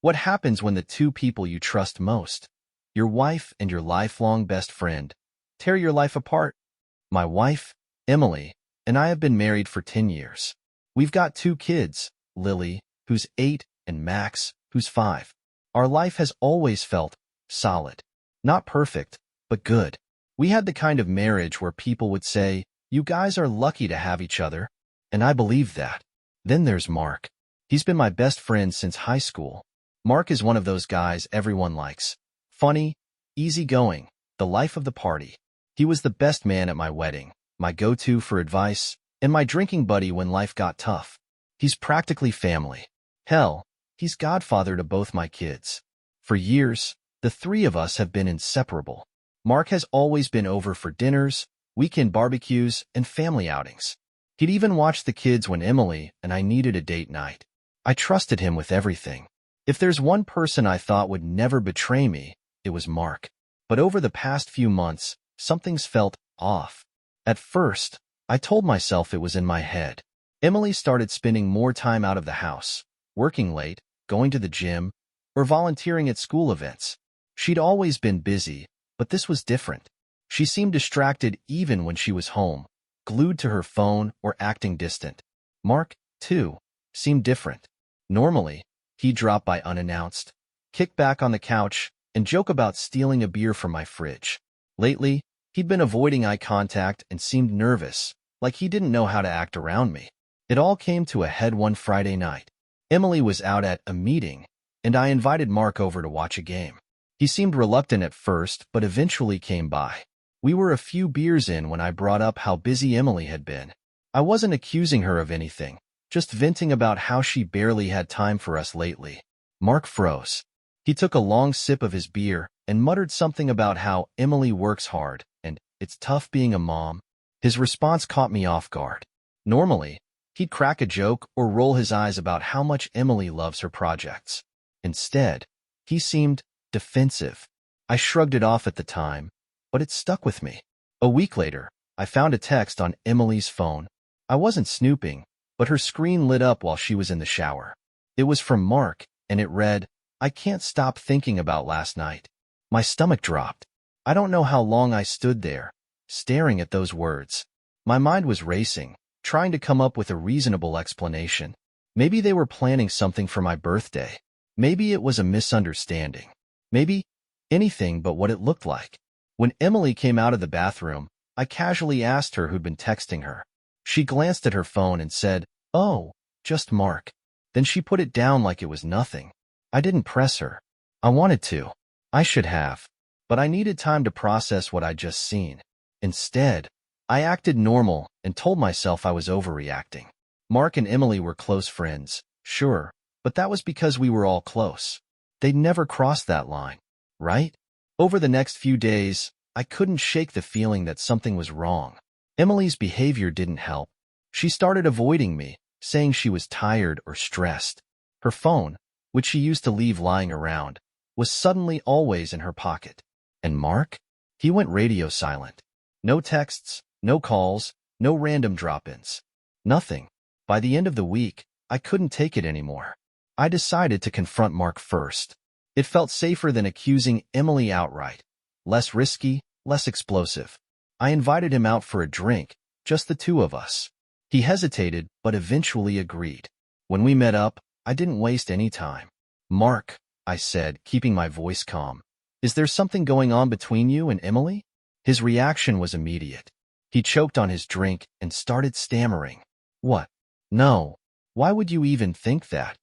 What happens when the two people you trust most, your wife and your lifelong best friend, tear your life apart? My wife, Emily, and I have been married for 10 years. We've got 2 kids, Lily, who's 8, and Max, who's 5. Our life has always felt solid. Not perfect, but good. We had the kind of marriage where people would say, "You guys are lucky to have each other," and I believed that. Then there's Mark. He's been my best friend since high school. Mark is one of those guys everyone likes. Funny, easygoing, the life of the party. He was the best man at my wedding, my go-to for advice, and my drinking buddy when life got tough. He's practically family. Hell, he's godfather to both my kids. For years, the 3 of us have been inseparable. Mark has always been over for dinners, weekend barbecues, and family outings. He'd even watch the kids when Emily and I needed a date night. I trusted him with everything. If there's one person I thought would never betray me, it was Mark. But over the past few months, something's felt off. At first, I told myself it was in my head. Emily started spending more time out of the house, working late, going to the gym, or volunteering at school events. She'd always been busy, but this was different. She seemed distracted even when she was home, glued to her phone or acting distant. Mark, too, seemed different. Normally, he'd drop by unannounced, kick back on the couch, and joke about stealing a beer from my fridge. Lately, he'd been avoiding eye contact and seemed nervous, like he didn't know how to act around me. It all came to a head one Friday night. Emily was out at a meeting, and I invited Mark over to watch a game. He seemed reluctant at first, but eventually came by. We were a few beers in when I brought up how busy Emily had been. I wasn't accusing her of anything, just venting about how she barely had time for us lately. Mark froze. He took a long sip of his beer and muttered something about how Emily works hard and it's tough being a mom. His response caught me off guard. Normally, he'd crack a joke or roll his eyes about how much Emily loves her projects. Instead, he seemed defensive. I shrugged it off at the time, but it stuck with me. A week later, I found a text on Emily's phone. I wasn't snooping, but her screen lit up while she was in the shower. It was from Mark, and it read, "I can't stop thinking about last night." My stomach dropped. I don't know how long I stood there, staring at those words. My mind was racing, trying to come up with a reasonable explanation. Maybe they were planning something for my birthday. Maybe it was a misunderstanding. Maybe anything but what it looked like. When Emily came out of the bathroom, I casually asked her who'd been texting her. She glanced at her phone and said, "Oh, just Mark." Then she put it down like it was nothing. I didn't press her. I wanted to. I should have. But I needed time to process what I'd just seen. Instead, I acted normal and told myself I was overreacting. Mark and Emily were close friends, sure, but that was because we were all close. They'd never crossed that line, right? Over the next few days, I couldn't shake the feeling that something was wrong. Emily's behavior didn't help. She started avoiding me, saying she was tired or stressed. Her phone, which she used to leave lying around, was suddenly always in her pocket. And Mark? He went radio silent. No texts, no calls, no random drop-ins. Nothing. By the end of the week, I couldn't take it anymore. I decided to confront Mark first. It felt safer than accusing Emily outright. Less risky, less explosive. I invited him out for a drink, just the 2 of us. He hesitated, but eventually agreed. When we met up, I didn't waste any time. "Mark," I said, keeping my voice calm, "is there something going on between you and Emily?" His reaction was immediate. He choked on his drink and started stammering. "What? No. Why would you even think that?"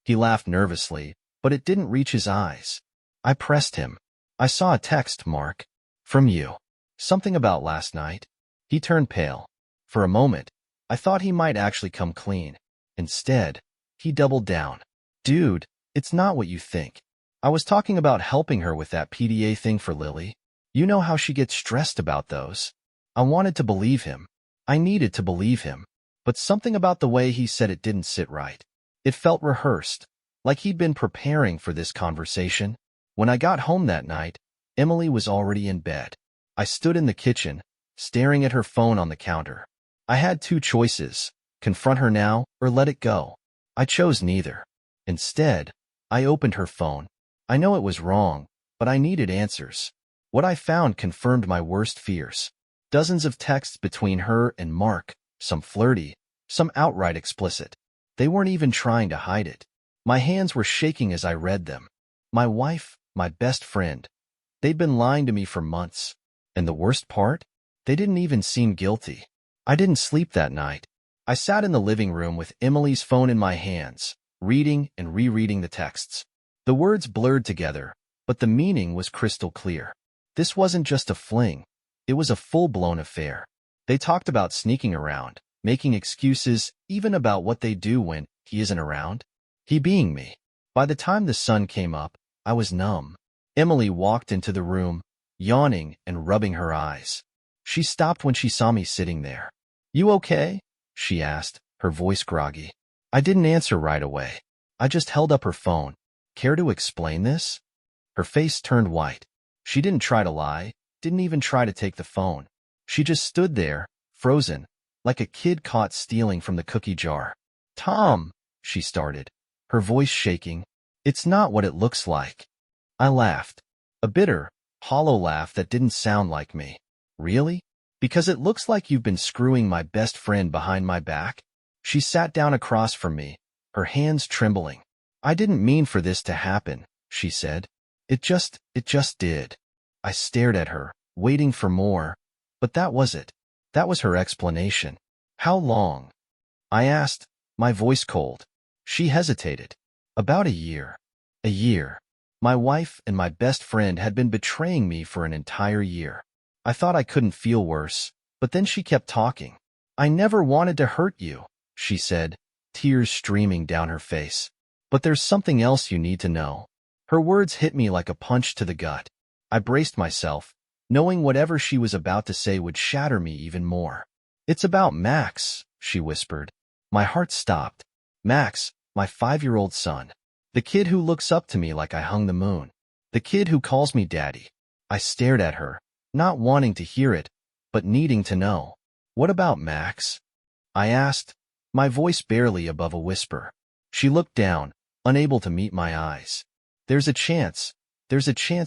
He laughed nervously, but it didn't reach his eyes. I pressed him. "I saw a text, Mark. From you. Something about last night." He turned pale. For a moment, I thought he might actually come clean. Instead, he doubled down. "Dude, it's not what you think. I was talking about helping her with that PDA thing for Lily. You know how she gets stressed about those." I wanted to believe him. I needed to believe him. But something about the way he said it didn't sit right. It felt rehearsed, like he'd been preparing for this conversation. When I got home that night, Emily was already in bed. I stood in the kitchen, staring at her phone on the counter. I had 2 choices, confront her now or let it go. I chose neither. Instead, I opened her phone. I know it was wrong, but I needed answers. What I found confirmed my worst fears. Dozens of texts between her and Mark, some flirty, some outright explicit. They weren't even trying to hide it. My hands were shaking as I read them. My wife, my best friend. They'd been lying to me for months. And the worst part? They didn't even seem guilty. I didn't sleep that night. I sat in the living room with Emily's phone in my hands, reading and rereading the texts. The words blurred together, but the meaning was crystal clear. This wasn't just a fling. It was a full-blown affair. They talked about sneaking around, making excuses, even about what they do when he isn't around. He being me. By the time the sun came up, I was numb. Emily walked into the room, yawning and rubbing her eyes. She stopped when she saw me sitting there. "You okay?" she asked, her voice groggy. I didn't answer right away. I just held up her phone. "Care to explain this?" Her face turned white. She didn't try to lie, didn't even try to take the phone. She just stood there, frozen, like a kid caught stealing from the cookie jar. "Tom," she started, her voice shaking. "It's not what it looks like." I laughed. A bitter, hollow laugh that didn't sound like me. "Really? Because it looks like you've been screwing my best friend behind my back?" She sat down across from me, her hands trembling. "I didn't mean for this to happen," she said. It just did." I stared at her, waiting for more, but that was it. That was her explanation. "How long?" I asked, my voice cold. She hesitated. "About a year." A year. My wife and my best friend had been betraying me for an entire year. I thought I couldn't feel worse, but then she kept talking. "I never wanted to hurt you," she said, tears streaming down her face. "But there's something else you need to know." Her words hit me like a punch to the gut. I braced myself, knowing whatever she was about to say would shatter me even more. "It's about Max," she whispered. My heart stopped. Max, my 5-year-old son. The kid who looks up to me like I hung the moon. The kid who calls me daddy. I stared at her, not wanting to hear it, but needing to know. "What about Max?" I asked, my voice barely above a whisper. She looked down, unable to meet my eyes. There's a chance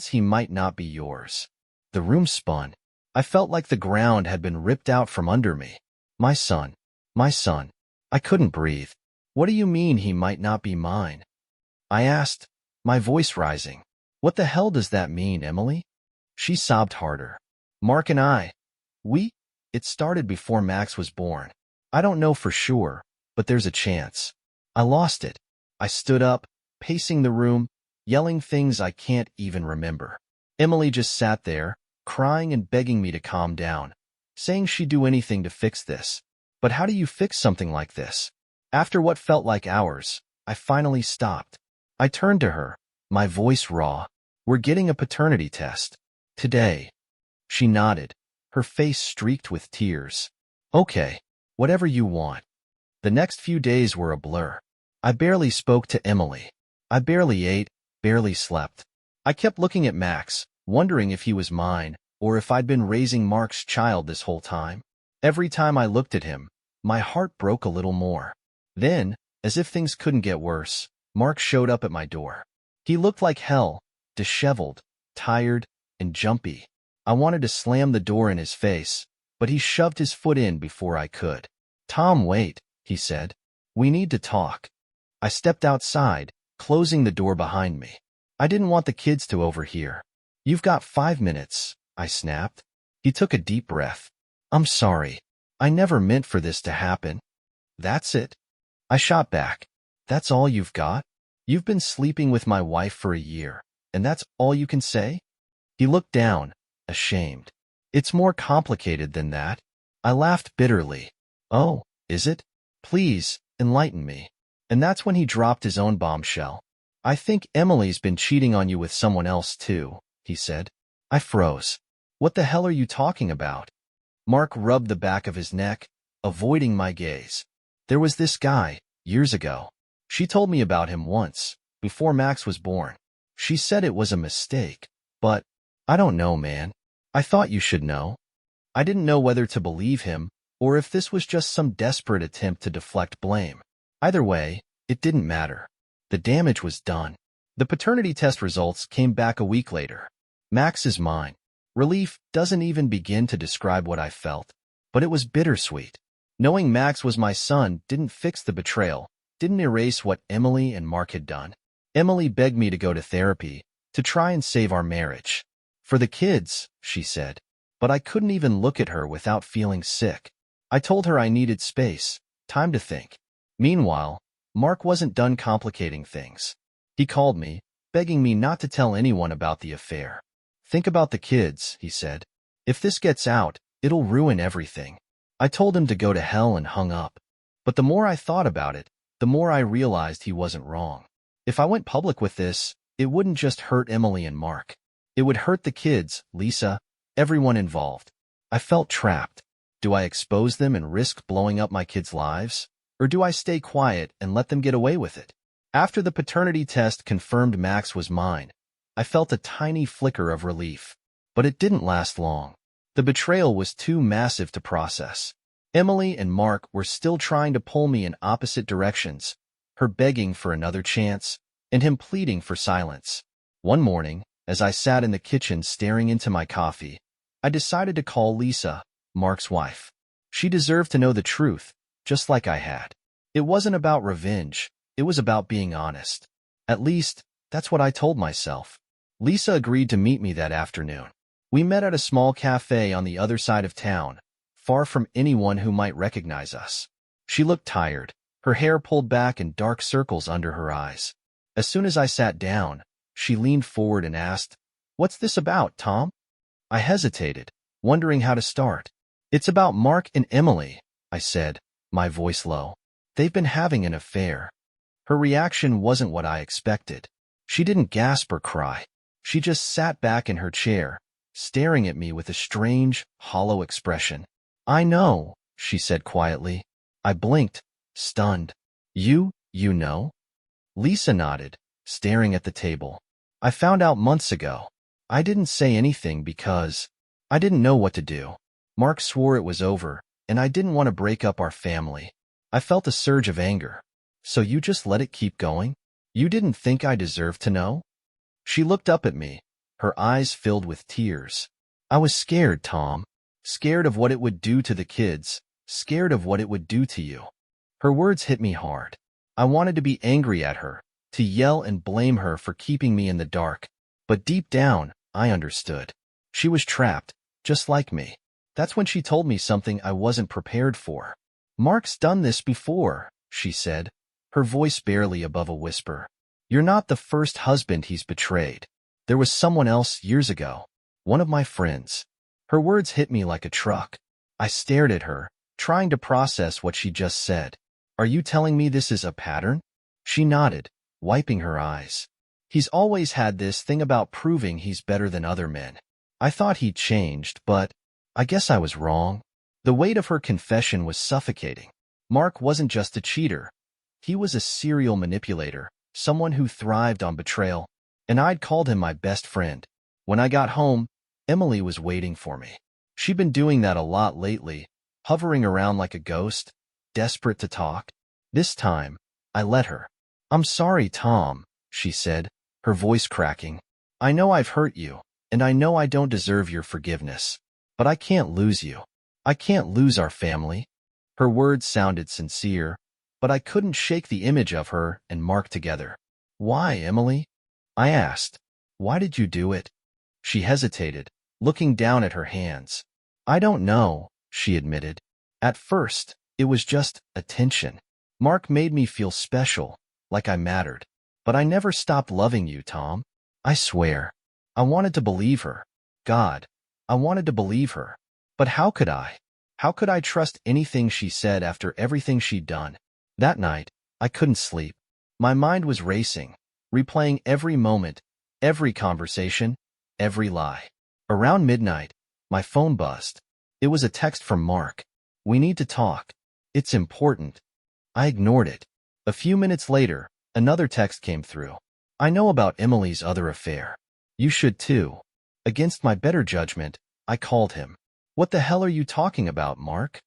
he might not be yours." The room spun. I felt like the ground had been ripped out from under me. My son. I couldn't breathe. "What do you mean he might not be mine?" I asked, my voice rising. "What the hell does that mean, Emily?" She sobbed harder. "Mark and it started before Max was born. I don't know for sure, but there's a chance." I lost it. I stood up, pacing the room, yelling things I can't even remember. Emily just sat there, crying and begging me to calm down, saying she'd do anything to fix this. But how do you fix something like this? After what felt like hours, I finally stopped. I turned to her, my voice raw. "We're getting a paternity test. Today." She nodded, her face streaked with tears. "Okay, whatever you want." The next few days were a blur. I barely spoke to Emily. I barely ate, barely slept. I kept looking at Max, wondering if he was mine, or if I'd been raising Mark's child this whole time. Every time I looked at him, my heart broke a little more. Then, as if things couldn't get worse, Mark showed up at my door. He looked like hell, disheveled, tired, and jumpy. I wanted to slam the door in his face, but he shoved his foot in before I could. "Tom, wait," he said. "We need to talk." I stepped outside, closing the door behind me. I didn't want the kids to overhear. "You've got 5 minutes," I snapped. He took a deep breath. "I'm sorry. I never meant for this to happen." "That's it?" I shot back. "That's all you've got? You've been sleeping with my wife for a year, and that's all you can say?" He looked down, ashamed. "It's more complicated than that." I laughed bitterly. "Oh, is it? Please, enlighten me." And that's when he dropped his own bombshell. "I think Emily's been cheating on you with someone else too," he said. I froze. "What the hell are you talking about?" Mark rubbed the back of his neck, avoiding my gaze. "There was this guy, years ago. She told me about him once, before Max was born. She said it was a mistake, but I don't know, man. I thought you should know." I didn't know whether to believe him, or if this was just some desperate attempt to deflect blame. Either way, it didn't matter. The damage was done. The paternity test results came back a week later. Max is mine. Relief doesn't even begin to describe what I felt, but it was bittersweet. Knowing Max was my son didn't fix the betrayal, didn't erase what Emily and Mark had done. Emily begged me to go to therapy, to try and save our marriage. For the kids, she said. But I couldn't even look at her without feeling sick. I told her I needed space, time to think. Meanwhile, Mark wasn't done complicating things. He called me, begging me not to tell anyone about the affair. Think about the kids, he said. If this gets out, it'll ruin everything. I told him to go to hell and hung up. But the more I thought about it, the more I realized he wasn't wrong. If I went public with this, it wouldn't just hurt Emily and Mark. It would hurt the kids, Lisa, everyone involved. I felt trapped. Do I expose them and risk blowing up my kids' lives? Or do I stay quiet and let them get away with it? After the paternity test confirmed Max was mine, I felt a tiny flicker of relief. But it didn't last long. The betrayal was too massive to process. Emily and Mark were still trying to pull me in opposite directions, her begging for another chance, and him pleading for silence. One morning, as I sat in the kitchen staring into my coffee, I decided to call Lisa, Mark's wife. She deserved to know the truth, just like I had. It wasn't about revenge, it was about being honest. At least, that's what I told myself. Lisa agreed to meet me that afternoon. We met at a small cafe on the other side of town, far from anyone who might recognize us. She looked tired, her hair pulled back and dark circles under her eyes. As soon as I sat down, she leaned forward and asked, "What's this about, Tom?" I hesitated, wondering how to start. "It's about Mark and Emily," I said, my voice low. "They've been having an affair." Her reaction wasn't what I expected. She didn't gasp or cry. She just sat back in her chair, staring at me with a strange, hollow expression. "I know," she said quietly. I blinked, stunned. You know?" Lisa nodded, staring at the table. "I found out months ago. I didn't say anything because I didn't know what to do. Mark swore it was over, and I didn't want to break up our family." I felt a surge of anger. "So you just let it keep going? You didn't think I deserved to know?" She looked up at me, her eyes filled with tears. "I was scared, Tom. Scared of what it would do to the kids, scared of what it would do to you." Her words hit me hard. I wanted to be angry at her, to yell and blame her for keeping me in the dark. But deep down, I understood. She was trapped, just like me. That's when she told me something I wasn't prepared for. "Mark's done this before," she said, her voice barely above a whisper. "You're not the first husband he's betrayed. There was someone else years ago, one of my friends." Her words hit me like a truck. I stared at her, trying to process what she just said. "Are you telling me this is a pattern?" She nodded, wiping her eyes. "He's always had this thing about proving he's better than other men. I thought he'd changed, but I guess I was wrong." The weight of her confession was suffocating. Mark wasn't just a cheater. He was a serial manipulator, someone who thrived on betrayal, and I'd called him my best friend. When I got home, Emily was waiting for me. She'd been doing that a lot lately, hovering around like a ghost, desperate to talk. This time, I let her. "I'm sorry, Tom," she said, her voice cracking. "I know I've hurt you, and I know I don't deserve your forgiveness. But I can't lose you. I can't lose our family." Her words sounded sincere, but I couldn't shake the image of her and Mark together. "Why, Emily?" I asked. "Why did you do it?" She hesitated, looking down at her hands. "I don't know," she admitted. "At first, it was just attention. Mark made me feel special, like I mattered. But I never stopped loving you, Tom. I swear." I wanted to believe her. God, I wanted to believe her. But how could I? How could I trust anything she said after everything she'd done? That night, I couldn't sleep. My mind was racing, replaying every moment, every conversation, every lie. Around midnight, my phone buzzed. It was a text from Mark. "We need to talk. It's important." I ignored it. A few minutes later, another text came through. "I know about Emily's other affair. You should too." Against my better judgment, I called him. "What the hell are you talking about, Mark?"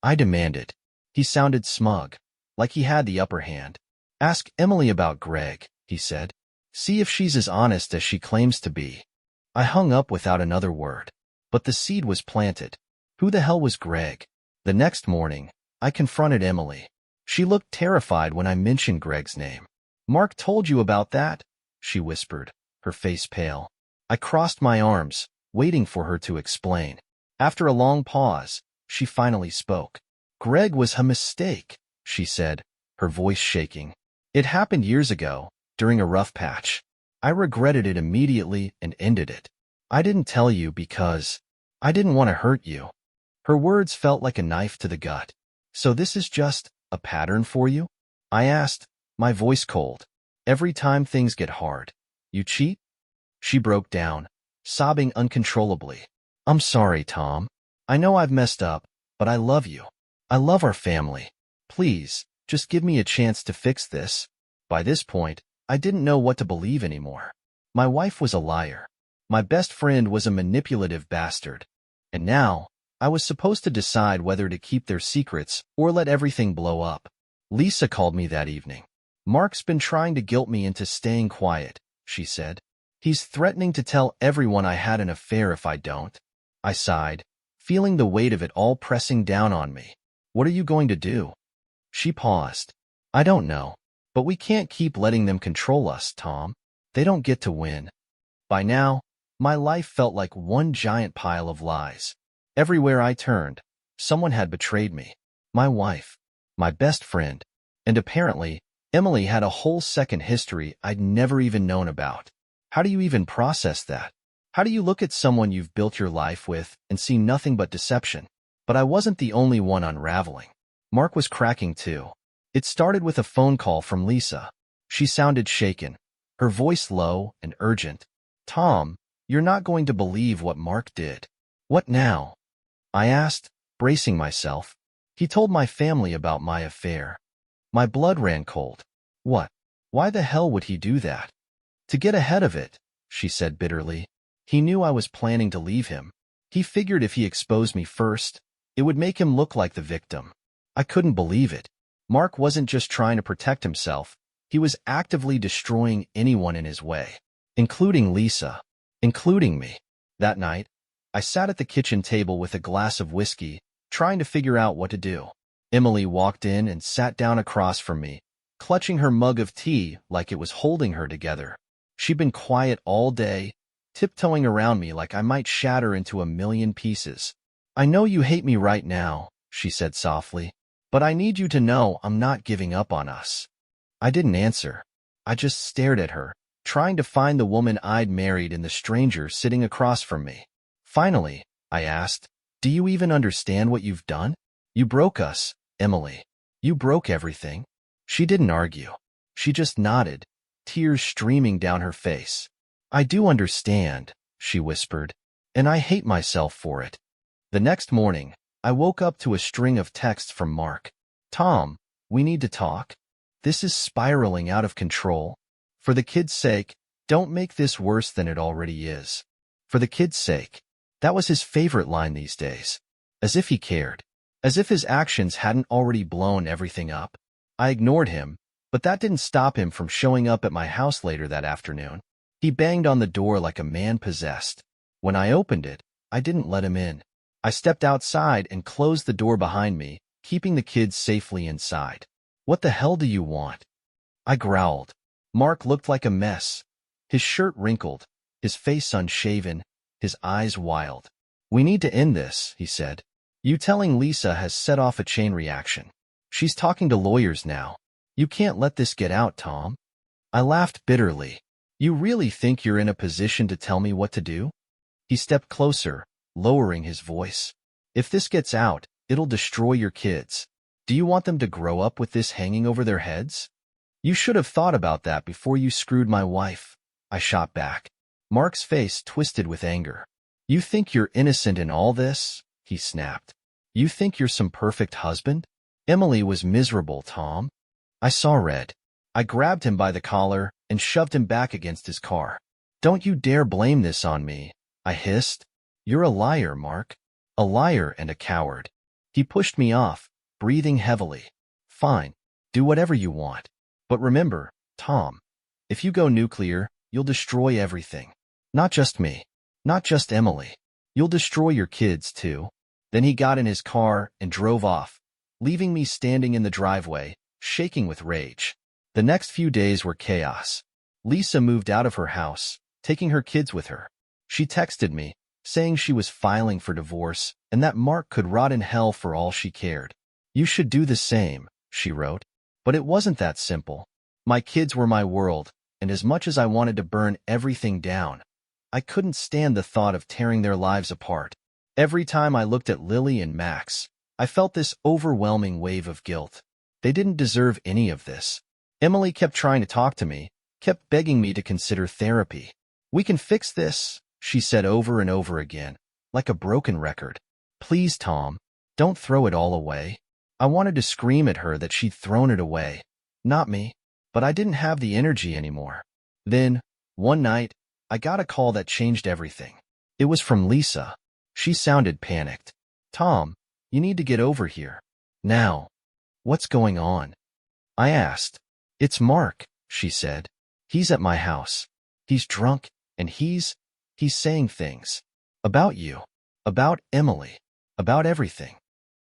I demanded. He sounded smug, like he had the upper hand. "Ask Emily about Greg," he said. See if she's as honest as she claims to be. I hung up without another word. But the seed was planted. Who the hell was Greg? The next morning, I confronted Emily. She looked terrified when I mentioned Greg's name. Mark told you about that? She whispered, her face pale. I crossed my arms, waiting for her to explain. After a long pause, she finally spoke. Greg was a mistake, she said, her voice shaking. It happened years ago, during a rough patch. I regretted it immediately and ended it. I didn't tell you because I didn't want to hurt you. Her words felt like a knife to the gut. So this is just a pattern for you? I asked, my voice cold. Every time things get hard, you cheat? She broke down, sobbing uncontrollably. I'm sorry, Tom. I know I've messed up, but I love you. I love our family. Please, just give me a chance to fix this. By this point, I didn't know what to believe anymore. My wife was a liar. My best friend was a manipulative bastard. And now, I was supposed to decide whether to keep their secrets or let everything blow up. Lisa called me that evening. Mark's been trying to guilt me into staying quiet, she said. He's threatening to tell everyone I had an affair if I don't. I sighed, feeling the weight of it all pressing down on me. What are you going to do? She paused. I don't know. But we can't keep letting them control us, Tom. They don't get to win. By now, my life felt like one giant pile of lies. Everywhere I turned, someone had betrayed me. My wife, my best friend, and apparently, Emily had a whole second history I'd never even known about. How do you even process that? How do you look at someone you've built your life with and see nothing but deception? But I wasn't the only one unraveling. Mark was cracking too. It started with a phone call from Lisa. She sounded shaken, her voice low and urgent. Tom, you're not going to believe what Mark did. What now? I asked, bracing myself. He told my family about my affair. My blood ran cold. What? Why the hell would he do that? To get ahead of it, she said bitterly. He knew I was planning to leave him. He figured if he exposed me first, it would make him look like the victim. I couldn't believe it. Mark wasn't just trying to protect himself. He was actively destroying anyone in his way, including Lisa, including me. That night, I sat at the kitchen table with a glass of whiskey, trying to figure out what to do. Emily walked in and sat down across from me, clutching her mug of tea like it was holding her together. She'd been quiet all day, tiptoeing around me like I might shatter into a million pieces. I know you hate me right now, she said softly, but I need you to know I'm not giving up on us. I didn't answer. I just stared at her, trying to find the woman I'd married in the stranger sitting across from me. Finally, I asked, do you even understand what you've done? You broke us, Emily. You broke everything. She didn't argue. She just nodded, tears streaming down her face. I do understand, she whispered, and I hate myself for it. The next morning, I woke up to a string of texts from Mark. Tom, we need to talk. This is spiraling out of control. For the kid's sake, don't make this worse than it already is. For the kid's sake. That was his favorite line these days. As if he cared. As if his actions hadn't already blown everything up. I ignored him, but that didn't stop him from showing up at my house later that afternoon. He banged on the door like a man possessed. When I opened it, I didn't let him in. I stepped outside and closed the door behind me, keeping the kids safely inside. What the hell do you want? I growled. Mark looked like a mess. His shirt wrinkled, his face unshaven, his eyes wild. We need to end this, he said. You telling Lisa has set off a chain reaction. She's talking to lawyers now. You can't let this get out, Tom. I laughed bitterly. You really think you're in a position to tell me what to do? He stepped closer, lowering his voice. If this gets out, it'll destroy your kids. Do you want them to grow up with this hanging over their heads? You should have thought about that before you screwed my wife. I shot back. Mark's face twisted with anger. You think you're innocent in all this? He snapped. You think you're some perfect husband? Emily was miserable, Tom. I saw red. I grabbed him by the collar and shoved him back against his car. Don't you dare blame this on me, I hissed. You're a liar, Mark. A liar and a coward. He pushed me off, breathing heavily. Fine. Do whatever you want. But remember, Tom, If you go nuclear, you'll destroy everything. Not just me. Not just Emily. You'll destroy your kids, too. Then he got in his car and drove off, leaving me standing in the driveway, shaking with rage. The next few days were chaos. Lisa moved out of her house, taking her kids with her. She texted me, saying she was filing for divorce and that Mark could rot in hell for all she cared. You should do the same, she wrote. But it wasn't that simple. My kids were my world, and as much as I wanted to burn everything down, I couldn't stand the thought of tearing their lives apart. Every time I looked at Lily and Max, I felt this overwhelming wave of guilt. They didn't deserve any of this. Emily kept trying to talk to me, kept begging me to consider therapy. We can fix this, she said over and over again, like a broken record. Please, Tom, don't throw it all away. I wanted to scream at her that she'd thrown it away. Not me. But I didn't have the energy anymore. Then, one night, I got a call that changed everything. It was from Lisa. She sounded panicked. Tom, you need to get over here. Now. What's going on? I asked. It's Mark, she said. He's at my house. He's drunk, and he's saying things. About you. About Emily. About everything.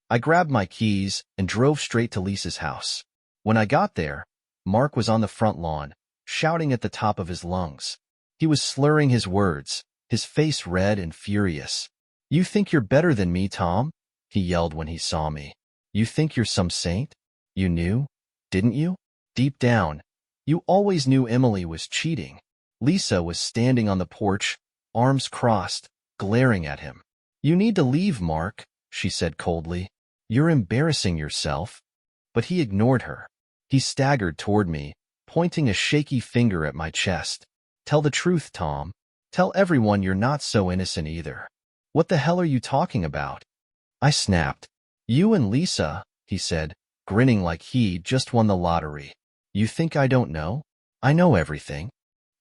I grabbed my keys and drove straight to Lisa's house. When I got there, Mark was on the front lawn, shouting at the top of his lungs. He was slurring his words, his face red and furious. You think you're better than me, Tom? He yelled when he saw me. You think you're some saint? You knew, didn't you? Deep down, you always knew Emily was cheating. Lisa was standing on the porch, arms crossed, glaring at him. You need to leave, Mark, she said coldly. You're embarrassing yourself. But he ignored her. He staggered toward me, pointing a shaky finger at my chest. Tell the truth, Tom. Tell everyone you're not so innocent either. What the hell are you talking about? I snapped. You and Lisa, he said, grinning like he'd just won the lottery. You think I don't know? I know everything.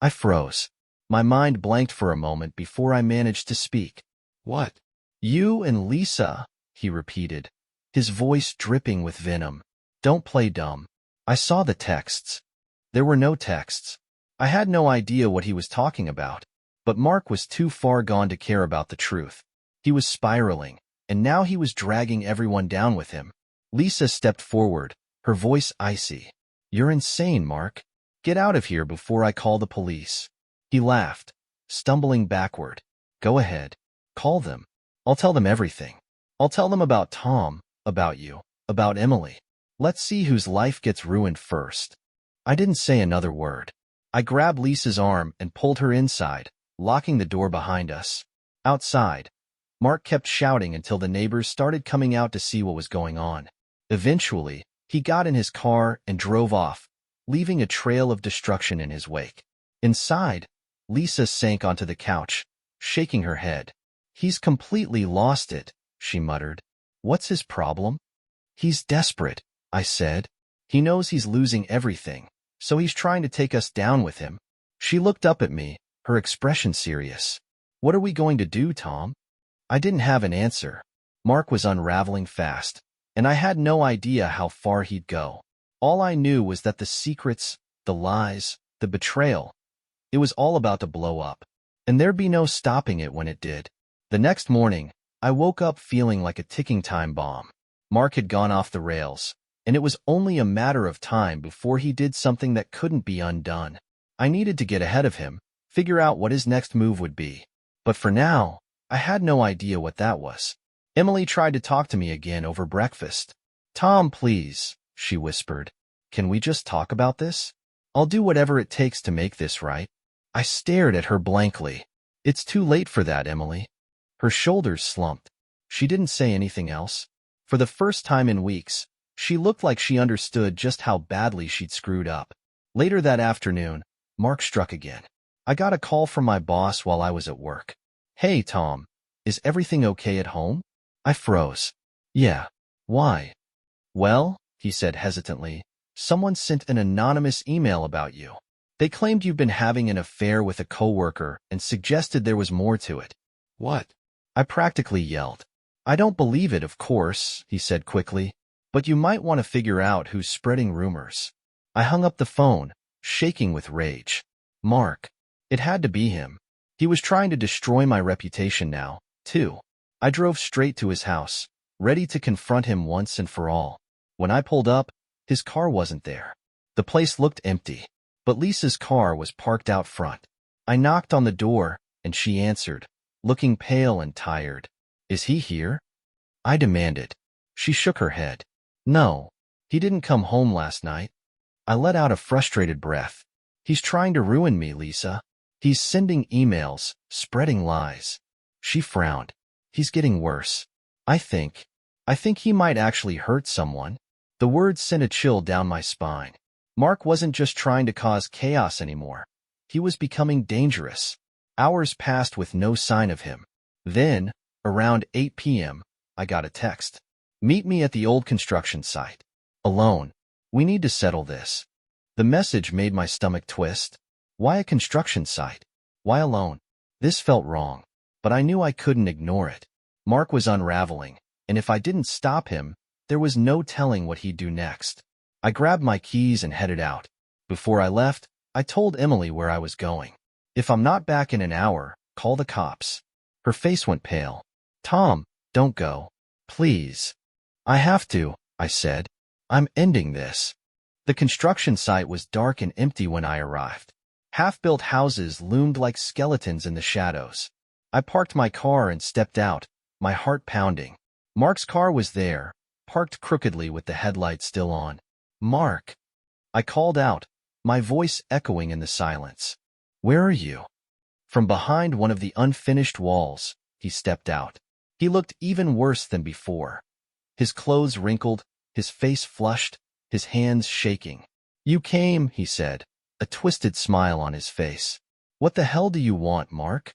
I froze. My mind blanked for a moment before I managed to speak. What? You and Lisa, he repeated, his voice dripping with venom. Don't play dumb. I saw the texts. There were no texts. I had no idea what he was talking about, but Mark was too far gone to care about the truth. He was spiraling, and now he was dragging everyone down with him. Lisa stepped forward, her voice icy. You're insane, Mark. Get out of here before I call the police. He laughed, stumbling backward. Go ahead. Call them. I'll tell them everything. I'll tell them about Tom, about you, about Emily. Let's see whose life gets ruined first. I didn't say another word. I grabbed Lisa's arm and pulled her inside, locking the door behind us. Outside, Mark kept shouting until the neighbors started coming out to see what was going on. Eventually, he got in his car and drove off, leaving a trail of destruction in his wake. Inside, Lisa sank onto the couch, shaking her head. He's completely lost it, she muttered. What's his problem? He's desperate, I said. He knows he's losing everything, so he's trying to take us down with him. She looked up at me, her expression serious. What are we going to do, Tom? I didn't have an answer. Mark was unraveling fast, and I had no idea how far he'd go. All I knew was that the secrets, the lies, the betrayal, it was all about to blow up, and there'd be no stopping it when it did. The next morning, I woke up feeling like a ticking time bomb. Mark had gone off the rails, and it was only a matter of time before he did something that couldn't be undone. I needed to get ahead of him, figure out what his next move would be. But for now, I had no idea what that was. Emily tried to talk to me again over breakfast. Tom, please, she whispered. Can we just talk about this? I'll do whatever it takes to make this right. I stared at her blankly. It's too late for that, Emily. Her shoulders slumped. She didn't say anything else. For the first time in weeks, she looked like she understood just how badly she'd screwed up. Later that afternoon, Mark struck again. I got a call from my boss while I was at work. Hey, Tom, is everything okay at home? I froze. Yeah. Why? Well, he said hesitantly, someone sent an anonymous email about you. They claimed you've been having an affair with a coworker and suggested there was more to it. What? I practically yelled. I don't believe it, of course, he said quickly, but you might want to figure out who's spreading rumors. I hung up the phone, shaking with rage. Mark. It had to be him. He was trying to destroy my reputation now, too. I drove straight to his house, ready to confront him once and for all. When I pulled up, his car wasn't there. The place looked empty, but Lisa's car was parked out front. I knocked on the door, and she answered, looking pale and tired. Is he here? I demanded. She shook her head. No, he didn't come home last night. I let out a frustrated breath. He's trying to ruin me, Lisa. He's sending emails, spreading lies. She frowned. He's getting worse. I think he might actually hurt someone. The words sent a chill down my spine. Mark wasn't just trying to cause chaos anymore. He was becoming dangerous. Hours passed with no sign of him. Then, around 8 p.m., I got a text. Meet me at the old construction site. Alone. We need to settle this. The message made my stomach twist. Why a construction site? Why alone? This felt wrong, but I knew I couldn't ignore it. Mark was unraveling, and if I didn't stop him, there was no telling what he'd do next. I grabbed my keys and headed out. Before I left, I told Emily where I was going. If I'm not back in an hour, call the cops. Her face went pale. Tom, don't go. Please. I have to, I said. I'm ending this. The construction site was dark and empty when I arrived. Half-built houses loomed like skeletons in the shadows. I parked my car and stepped out, my heart pounding. Mark's car was there, parked crookedly with the headlights still on. Mark. I called out, my voice echoing in the silence. Where are you? From behind one of the unfinished walls, he stepped out. He looked even worse than before. His clothes wrinkled, his face flushed, his hands shaking. You came, he said, a twisted smile on his face. What the hell do you want, Mark?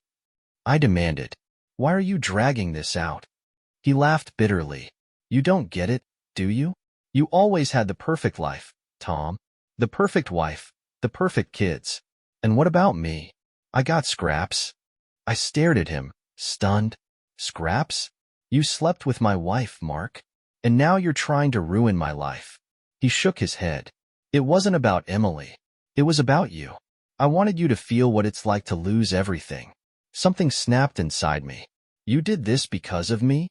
I demanded. Why are you dragging this out? He laughed bitterly. You don't get it, do you? You always had the perfect life, Tom. The perfect wife, the perfect kids. And what about me? I got scraps. I stared at him, stunned. Scraps? You slept with my wife, Mark. And now you're trying to ruin my life. He shook his head. It wasn't about Emily. It was about you. I wanted you to feel what it's like to lose everything. Something snapped inside me. You did this because of me?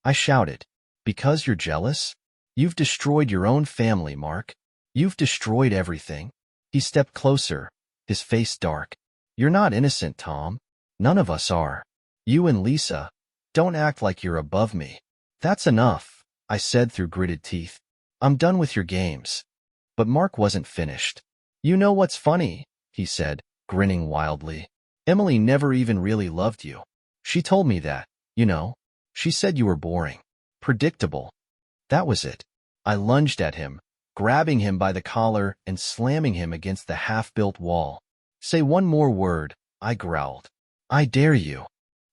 I shouted. Because you're jealous? You've destroyed your own family, Mark. You've destroyed everything. He stepped closer, his face dark. You're not innocent, Tom. None of us are. You and Lisa. Don't act like you're above me. That's enough, I said through gritted teeth. I'm done with your games. But Mark wasn't finished. You know what's funny? He said, grinning wildly. Emily never even really loved you. She told me that, you know. She said you were boring. Predictable. That was it. I lunged at him, grabbing him by the collar and slamming him against the half-built wall. Say one more word, I growled. I dare you.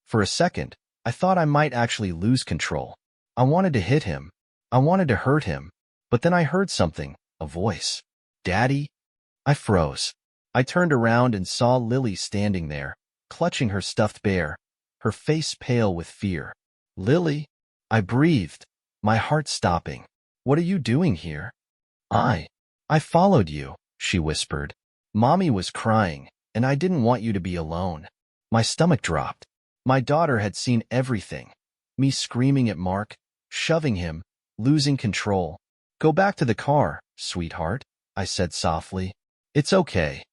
For a second, I thought I might actually lose control. I wanted to hit him. I wanted to hurt him. But then I heard something, a voice. Daddy? I froze. I turned around and saw Lily standing there, clutching her stuffed bear, her face pale with fear. Lily? I breathed, my heart stopping. What are you doing here? I followed you, she whispered. Mommy was crying, and I didn't want you to be alone. My stomach dropped. My daughter had seen everything. Me screaming at Mark, shoving him, losing control. Go back to the car, sweetheart, I said softly. It's okay.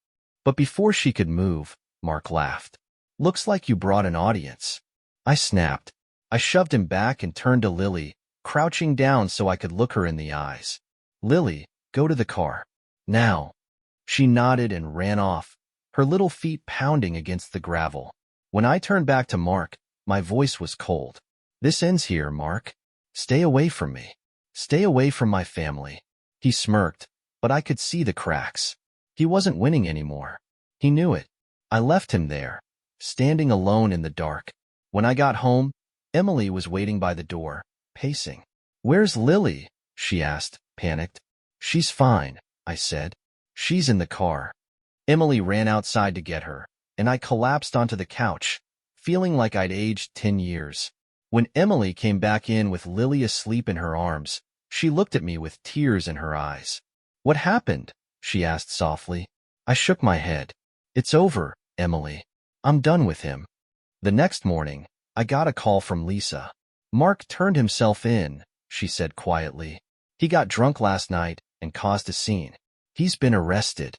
But before she could move, Mark laughed. Looks like you brought an audience. I snapped. I shoved him back and turned to Lily, crouching down so I could look her in the eyes. Lily, go to the car. Now. She nodded and ran off, her little feet pounding against the gravel. When I turned back to Mark, my voice was cold. This ends here, Mark. Stay away from me. Stay away from my family. He smirked, but I could see the cracks. He wasn't winning anymore. He knew it. I left him there, standing alone in the dark. When I got home, Emily was waiting by the door, pacing. Where's Lily? She asked, panicked. She's fine, I said. She's in the car. Emily ran outside to get her, and I collapsed onto the couch, feeling like I'd aged 10 years. When Emily came back in with Lily asleep in her arms, she looked at me with tears in her eyes. What happened? She asked softly. I shook my head. It's over, Emily. I'm done with him. The next morning, I got a call from Lisa. Mark turned himself in, she said quietly. He got drunk last night and caused a scene. He's been arrested.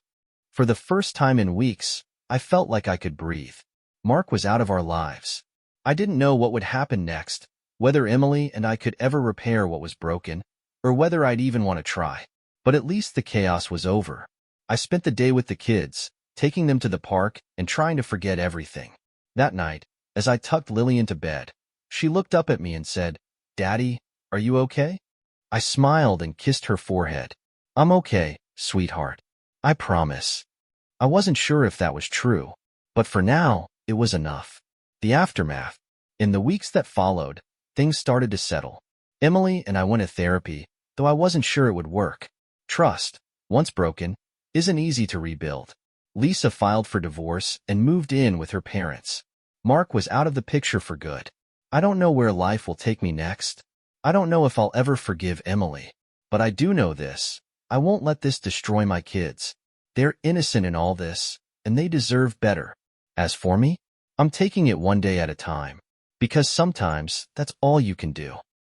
For the first time in weeks, I felt like I could breathe. Mark was out of our lives. I didn't know what would happen next, whether Emily and I could ever repair what was broken, or whether I'd even want to try. But at least the chaos was over. I spent the day with the kids, taking them to the park and trying to forget everything. That night, as I tucked Lily into bed, she looked up at me and said, "Daddy, are you okay?" I smiled and kissed her forehead. "I'm okay, sweetheart. I promise." I wasn't sure if that was true, but for now, it was enough. The aftermath. In the weeks that followed, things started to settle. Emily and I went to therapy, though I wasn't sure it would work. Trust, once broken, isn't easy to rebuild. Lisa filed for divorce and moved in with her parents. Mark was out of the picture for good. I don't know where life will take me next. I don't know if I'll ever forgive Emily. But I do know this. I won't let this destroy my kids. They're innocent in all this, and they deserve better. As for me, I'm taking it one day at a time. Because sometimes that's all you can do.